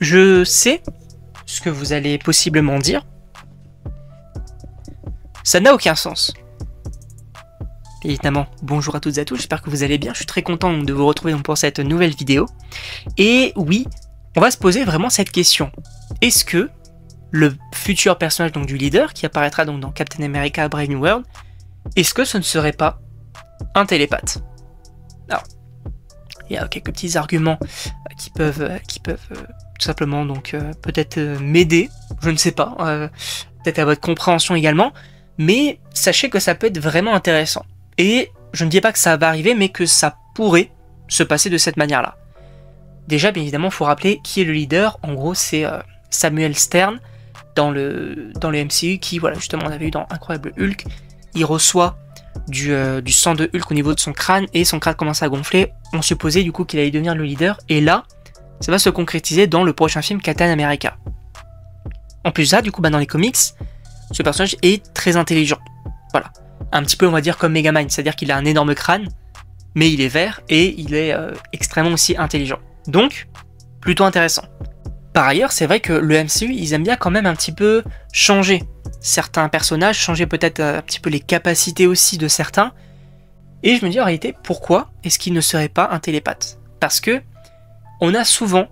Je sais ce que vous allez possiblement dire. Ça n'a aucun sens. Évidemment, bonjour à toutes et à tous, j'espère que vous allez bien. Je suis très content de vous retrouver pour cette nouvelle vidéo. Et oui, on va se poser vraiment cette question. Est-ce que le futur personnage donc, du leader, qui apparaîtra donc dans Captain America Brave New World, est-ce que ce ne serait pas un télépathe? Alors, il y a quelques petits arguments qui peuvent tout simplement donc peut-être m'aider, je ne sais pas, peut-être à votre compréhension également, mais sachez que ça peut être vraiment intéressant. Et je ne dis pas que ça va arriver, mais que ça pourrait se passer de cette manière-là. Déjà, bien évidemment, il faut rappeler qui est le leader. En gros, c'est Samuel Stern dans le MCU qui, voilà, justement, on avait eu dans Incroyable Hulk. Il reçoit du sang de Hulk au niveau de son crâne et son crâne commence à gonfler. On supposait du coup qu'il allait devenir le leader. Et là, ça va se concrétiser dans le prochain film Captain America. En plus de ça, du coup, dans les comics, ce personnage est très intelligent. Voilà. Un petit peu, on va dire, comme Megamind, c'est-à-dire qu'il a un énorme crâne, mais il est vert et il est extrêmement aussi intelligent. Donc, plutôt intéressant. Par ailleurs, c'est vrai que le MCU, ils aiment bien quand même un petit peu changer certains personnages, changer peut-être un petit peu les capacités aussi de certains. Et je me dis en réalité, pourquoi est-ce qu'il ne serait pas un télépathe? Parce que on a souvent,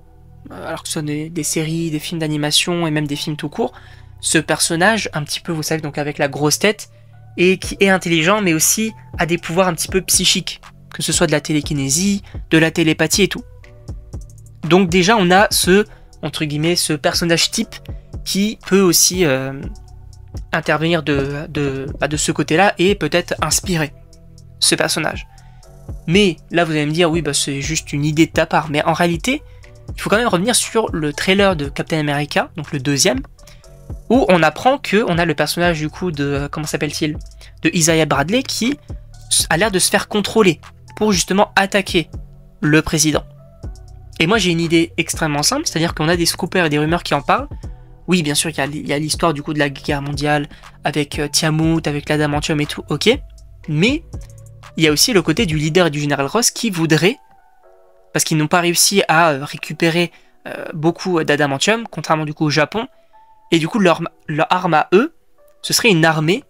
alors que ce soit des séries, des films d'animation et même des films tout court, ce personnage un petit peu, vous savez, donc avec la grosse tête, et qui est intelligent, mais aussi a des pouvoirs un petit peu psychiques, que ce soit de la télékinésie, de la télépathie et tout. Donc déjà, on a ce, entre guillemets, ce personnage type qui peut aussi intervenir de ce côté-là et peut-être inspirer ce personnage. Mais là, vous allez me dire, oui, c'est juste une idée de ta part. Mais en réalité, il faut quand même revenir sur le trailer de Captain America, donc le deuxième, où on apprend qu'on a le personnage du coup de, comment s'appelle-t-il, de Isaiah Bradley qui a l'air de se faire contrôler pour justement attaquer le président. Et moi j'ai une idée extrêmement simple, c'est-à-dire qu'on a des scoopers et des rumeurs qui en parlent. Oui, bien sûr, il y a l'histoire du coup de la guerre mondiale avec Tiamut, avec l'adamantium et tout, ok. Mais il y a aussi le côté du leader et du général Ross qui voudraient, parce qu'ils n'ont pas réussi à récupérer beaucoup d'adamantium, contrairement du coup au Japon, et du coup leur arme à eux, ce serait une armée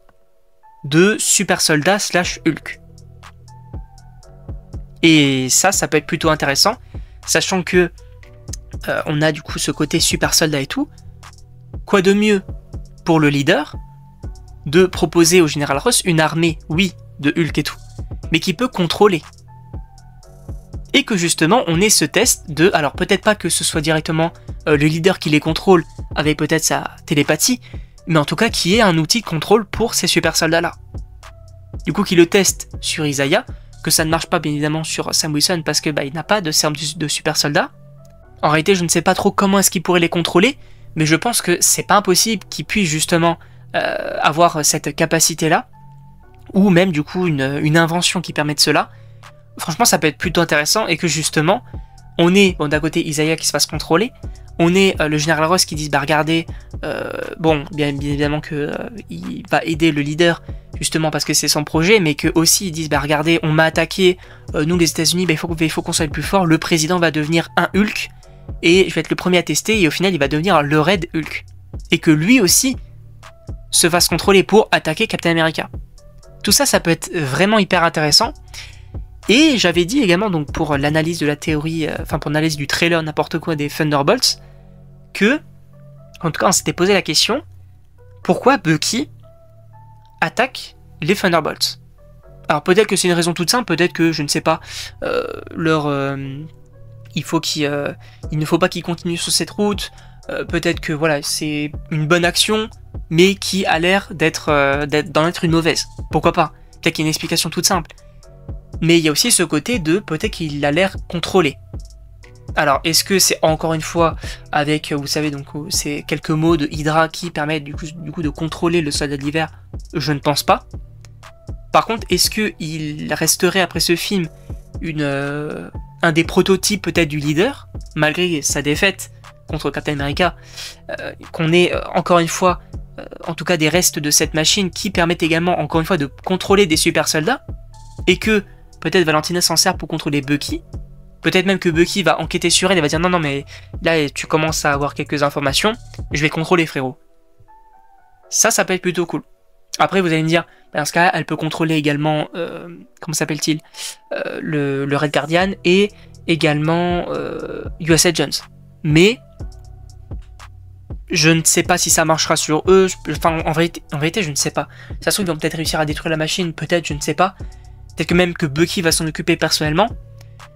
de super soldats / Hulk. Et ça peut être plutôt intéressant, sachant que on a du coup ce côté super soldat et tout. Quoi de mieux pour le leader de proposer au général Ross une armée, oui, de Hulk et tout, mais qui peut contrôler. Et que justement on ait ce test de, alors peut-être pas que ce soit directement le leader qui les contrôle avec peut-être sa télépathie, mais en tout cas qui ait un outil de contrôle pour ces super soldats là. Du coup qui le teste sur Isaiah, que ça ne marche pas bien évidemment sur Sam Wilson parce que il n'a pas de serme de super soldats. En réalité je ne sais pas trop comment est-ce qu'il pourrait les contrôler, mais je pense que c'est pas impossible qu'il puisse justement avoir cette capacité là, ou même du coup une invention qui permet de cela. Franchement ça peut être plutôt intéressant et que justement on est d'un côté Isaiah qui se fasse contrôler, on est le général Ross qui dit regardez, bien évidemment que il va aider le leader justement parce que c'est son projet, mais que aussi ils disent regardez, on m'a attaqué, nous les États-Unis, il faut qu'on soit le plus fort, le président va devenir un Hulk et je vais être le premier à tester et au final il va devenir le Red Hulk et que lui aussi se fasse contrôler pour attaquer Captain America. Tout ça, ça peut être vraiment hyper intéressant. Et j'avais dit également, donc pour l'analyse de la théorie, pour l'analyse du trailer, n'importe quoi des Thunderbolts, que, en tout cas, on s'était posé la question, pourquoi Bucky attaque les Thunderbolts? Alors peut-être que c'est une raison toute simple, peut-être que, je ne sais pas, il ne faut pas qu'ils continuent sur cette route, peut-être que voilà, c'est une bonne action, mais qui a l'air d'en être une mauvaise. Pourquoi pas? Peut-être qu'il y a une explication toute simple. Mais il y a aussi ce côté de peut-être qu'il a l'air contrôlé. Alors, est-ce que c'est encore une fois avec, vous savez, donc c'est quelques mots de Hydra qui permettent du coup de contrôler le soldat de l'hiver? Je ne pense pas. Par contre, est-ce qu'il resterait après ce film un des prototypes peut-être du leader, malgré sa défaite contre Captain America, qu'on ait encore une fois, en tout cas des restes de cette machine qui permettent également encore une fois de contrôler des super soldats, et que peut-être Valentina s'en sert pour contrôler Bucky? Peut-être même que Bucky va enquêter sur elle et va dire non, non, mais là, tu commences à avoir quelques informations, je vais contrôler, frérot. Ça peut être plutôt cool. Après, vous allez me dire, dans ce cas, elle peut contrôler également, comment s'appelle-t-il, le Red Guardian et également US Agents. Mais je ne sais pas si ça marchera sur eux. Enfin, en vérité, je ne sais pas. Ça se trouve, ils vont peut-être réussir à détruire la machine, peut-être, je ne sais pas. Peut-être que même que Bucky va s'en occuper personnellement.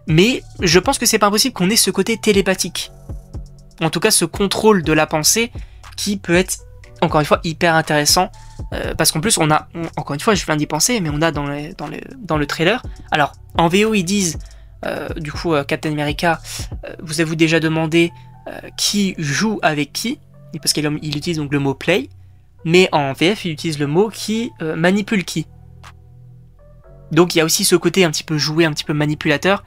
Mais je pense que c'est pas impossible qu'on ait ce côté télépathique. En tout cas, ce contrôle de la pensée qui peut être, encore une fois, hyper intéressant. Parce qu'en plus, encore une fois, je viens d'y penser, mais on a dans le trailer. Alors, en VO, ils disent, du coup, Captain America, vous avez-vous déjà demandé qui joue avec qui? Parce qu'il utilise donc le mot play. Mais en VF, il utilise le mot qui manipule qui. Donc il y a aussi ce côté un petit peu joué, un petit peu manipulateur.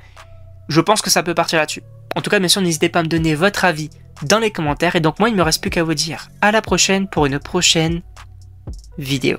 Je pense que ça peut partir là-dessus. En tout cas, bien sûr, n'hésitez pas à me donner votre avis dans les commentaires. Et donc moi, il ne me reste plus qu'à vous dire à la prochaine pour une prochaine vidéo.